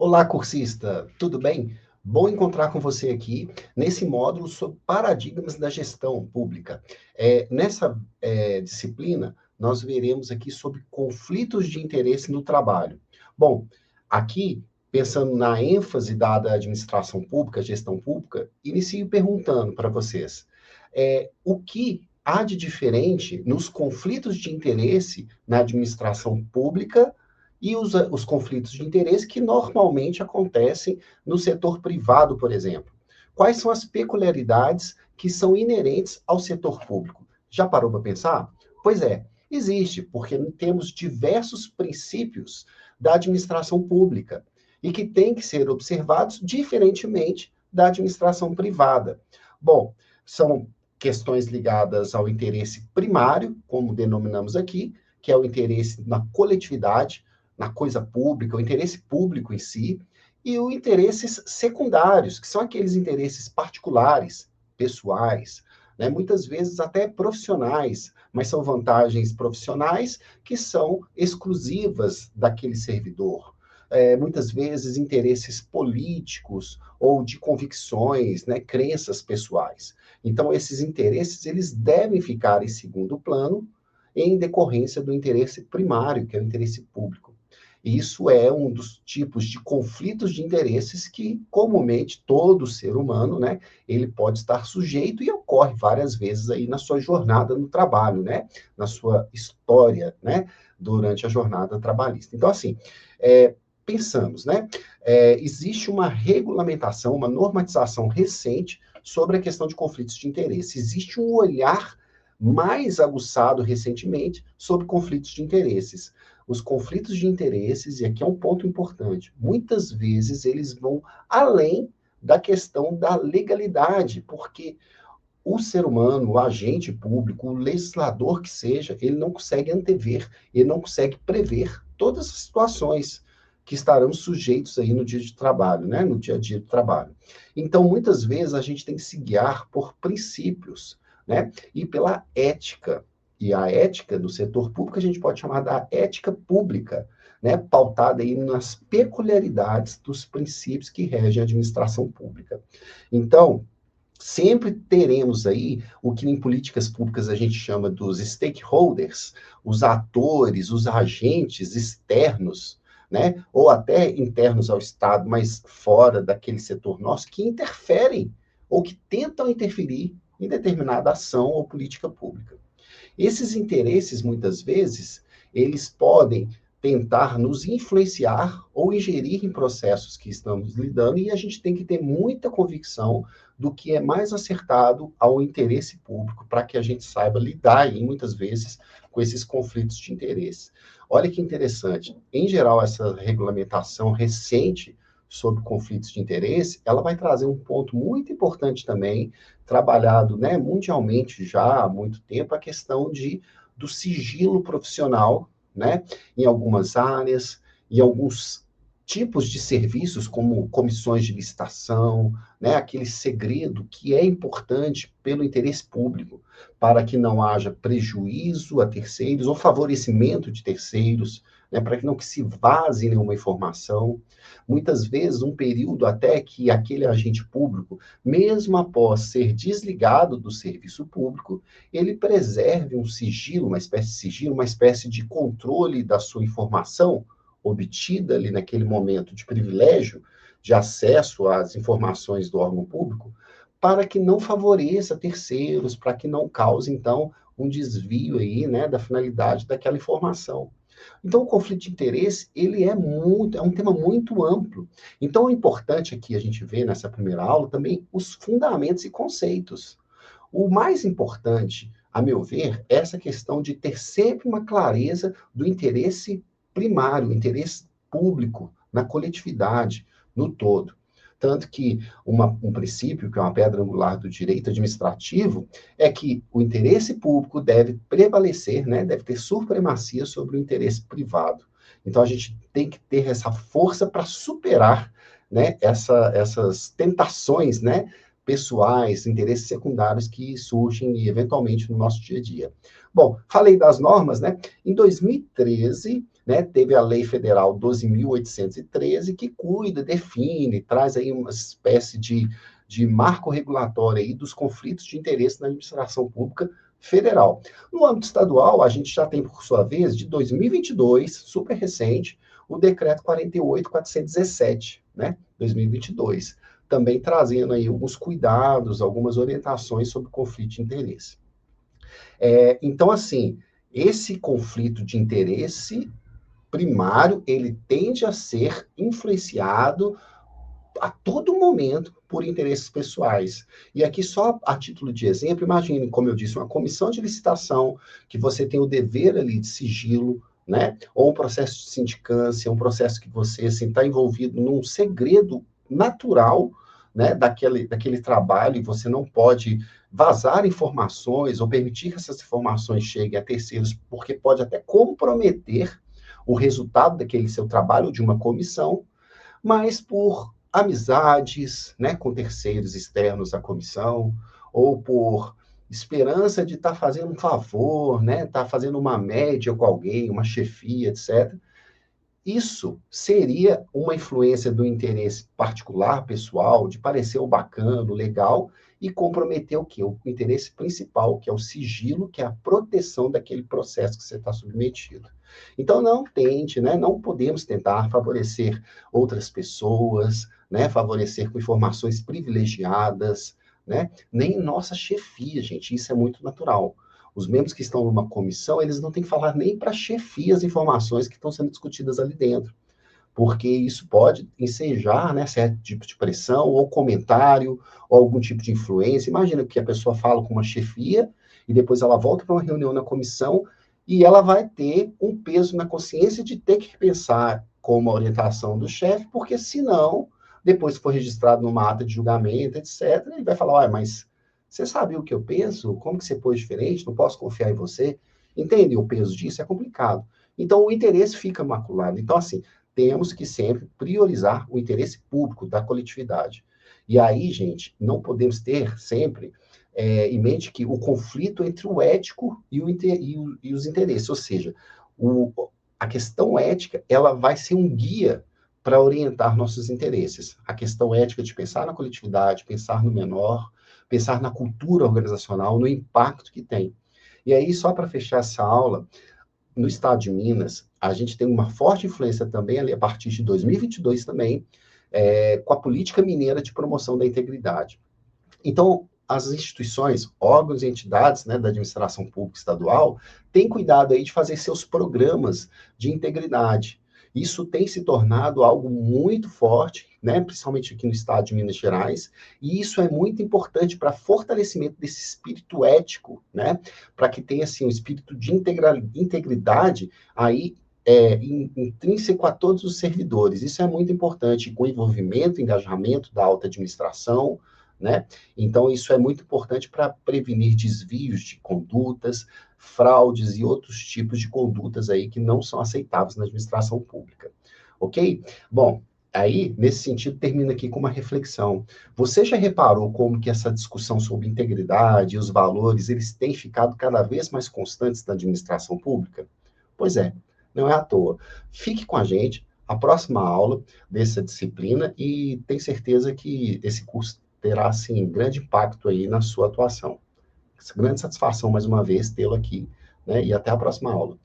Olá, cursista, tudo bem? Bom encontrar com você aqui nesse módulo sobre paradigmas da gestão pública. Nessa disciplina, nós veremos aqui sobre conflitos de interesse no trabalho. Bom, aqui, pensando na ênfase dada à administração pública, gestão pública, inicio perguntando para vocês, o que há de diferente nos conflitos de interesse na administração pública e os conflitos de interesse que normalmente acontecem no setor privado, por exemplo. Quais são as peculiaridades que são inerentes ao setor público? Já parou para pensar? Pois é, existe, porque temos diversos princípios da administração pública e que têm que ser observados diferentemente da administração privada. Bom, são questões ligadas ao interesse primário, como denominamos aqui, que é o interesse na coletividade, na coisa pública, o interesse público em si, e os interesses secundários, que são aqueles interesses particulares, pessoais, né, muitas vezes até profissionais, mas são vantagens profissionais que são exclusivas daquele servidor. Muitas vezes interesses políticos ou de convicções, né, crenças pessoais. Então, esses interesses, eles devem ficar em segundo plano em decorrência do interesse primário, que é o interesse público. Isso é um dos tipos de conflitos de interesses que, comumente, todo ser humano, né, ele pode estar sujeito e ocorre várias vezes aí na sua jornada no trabalho, né, na sua história, né, durante a jornada trabalhista. Então, assim, pensamos, né, existe uma regulamentação, uma normatização recente sobre a questão de conflitos de interesse. Existe um olhar mais aguçado recentemente sobre conflitos de interesses. Os conflitos de interesses, e aqui é um ponto importante, muitas vezes eles vão além da questão da legalidade, porque o ser humano, o agente público, o legislador que seja, ele não consegue antever, ele não consegue prever todas as situações que estarão sujeitos aí no dia de trabalho, né? No dia a dia do trabalho. Então, muitas vezes, a gente tem que se guiar por princípios, né? E pela ética. E a ética do setor público a gente pode chamar da ética pública, né? Pautada aí nas peculiaridades dos princípios que regem a administração pública. Então, sempre teremos aí o que em políticas públicas a gente chama dos stakeholders, os atores, os agentes externos, né, ou até internos ao Estado, mas fora daquele setor nosso, que interferem ou que tentam interferir em determinada ação ou política pública. Esses interesses, muitas vezes, eles podem tentar nos influenciar ou ingerir em processos que estamos lidando, e a gente tem que ter muita convicção do que é mais acertado ao interesse público, para que a gente saiba lidar, aí, muitas vezes, com esses conflitos de interesse. Olha que interessante, em geral, essa regulamentação recente sobre conflitos de interesse, ela vai trazer um ponto muito importante também, trabalhado, né, mundialmente já há muito tempo, a questão do sigilo profissional, né, em algumas áreas, em alguns tipos de serviços, como comissões de licitação, né, aquele segredo que é importante pelo interesse público, para que não haja prejuízo a terceiros ou favorecimento de terceiros, né, para que não se vaze nenhuma informação. Muitas vezes, um período até que aquele agente público, mesmo após ser desligado do serviço público, ele preserve um sigilo, uma espécie de sigilo, uma espécie de controle da sua informação obtida ali naquele momento de privilégio, de acesso às informações do órgão público, para que não favoreça terceiros, para que não cause, então, um desvio aí, né, da finalidade daquela informação. Então, o conflito de interesse, ele é um tema muito amplo. Então, é importante aqui a gente ver nessa primeira aula também os fundamentos e conceitos. O mais importante, a meu ver, é essa questão de ter sempre uma clareza do interesse primário, o interesse público na coletividade, no todo. Tanto que um princípio, que é uma pedra angular do direito administrativo, é que o interesse público deve prevalecer, né, deve ter supremacia sobre o interesse privado. Então, a gente tem que ter essa força para superar, né, essas tentações, né, pessoais, interesses secundários que surgem eventualmente no nosso dia a dia. Bom, falei das normas, né? Em 2013, né? Teve a Lei Federal 12.813, que cuida, define, traz aí uma espécie de marco regulatório aí dos conflitos de interesse na administração pública federal. No âmbito estadual, a gente já tem, por sua vez, de 2022, super recente, o decreto 48.417, né? 2022, também trazendo aí alguns cuidados, algumas orientações sobre conflito de interesse. Então, assim, esse conflito de interesse primário, ele tende a ser influenciado a todo momento por interesses pessoais. E aqui, só a título de exemplo, imagine, como eu disse, uma comissão de licitação, que você tem o dever ali de sigilo, né? Ou um processo de sindicância, um processo que você está envolvido num segredo natural, né, daquele trabalho, e você não pode vazar informações ou permitir que essas informações cheguem a terceiros, porque pode até comprometer o resultado daquele seu trabalho, de uma comissão, mas por amizades, né, com terceiros externos à comissão, ou por esperança de estar fazendo um favor, né, estar fazendo uma média com alguém, uma chefia, etc. Isso seria uma influência do interesse particular, pessoal, de parecer o bacana, o legal, e comprometer o quê? O interesse principal, que é o sigilo, que é a proteção daquele processo que você está submetido. Então, não tente, né? Não podemos tentar favorecer outras pessoas, né? Favorecer com informações privilegiadas, né? Nem nossa chefia, gente, isso é muito natural. Os membros que estão numa comissão, eles não têm que falar nem para a chefia as informações que estão sendo discutidas ali dentro, porque isso pode ensejar, né, certo tipo de pressão, ou comentário, ou algum tipo de influência. Imagina que a pessoa fala com uma chefia, e depois ela volta para uma reunião na comissão, e ela vai ter um peso na consciência de ter que pensar com uma orientação do chefe, porque senão, depois que for registrado numa ata de julgamento, etc., ele vai falar, olha, mas você sabe o que eu penso? Como que você pôs diferente? Não posso confiar em você? Entende o peso disso? É complicado. Então, o interesse fica maculado. Então, assim, temos que sempre priorizar o interesse público da coletividade. E aí, gente, não podemos ter sempre em mente que o conflito entre o ético e os interesses, ou seja, o, a questão ética, ela vai ser um guia para orientar nossos interesses. A questão ética de pensar na coletividade, pensar no menor, pensar na cultura organizacional, no impacto que tem. E aí, só para fechar essa aula, no estado de Minas, a gente tem uma forte influência também, ali a partir de 2022 também, com a política mineira de promoção da integridade. Então, as instituições, órgãos e entidades, né, da administração pública estadual têm cuidado aí de fazer seus programas de integridade. Isso tem se tornado algo muito forte, né, principalmente aqui no estado de Minas Gerais, e isso é muito importante para fortalecimento desse espírito ético, né, para que tenha assim um espírito de integridade aí intrínseco a todos os servidores. Isso é muito importante, com envolvimento, engajamento da alta administração, né? Então, isso é muito importante para prevenir desvios de condutas, fraudes e outros tipos de condutas aí que não são aceitáveis na administração pública. Ok? Bom, aí, nesse sentido, termina aqui com uma reflexão. Você já reparou como que essa discussão sobre integridade e os valores, eles têm ficado cada vez mais constantes na administração pública? Pois é, não é à toa. Fique com a gente, a próxima aula dessa disciplina, e tenho certeza que esse curso terá, assim, grande impacto aí na sua atuação. Grande satisfação, mais uma vez, tê-lo aqui, né? E até a próxima aula.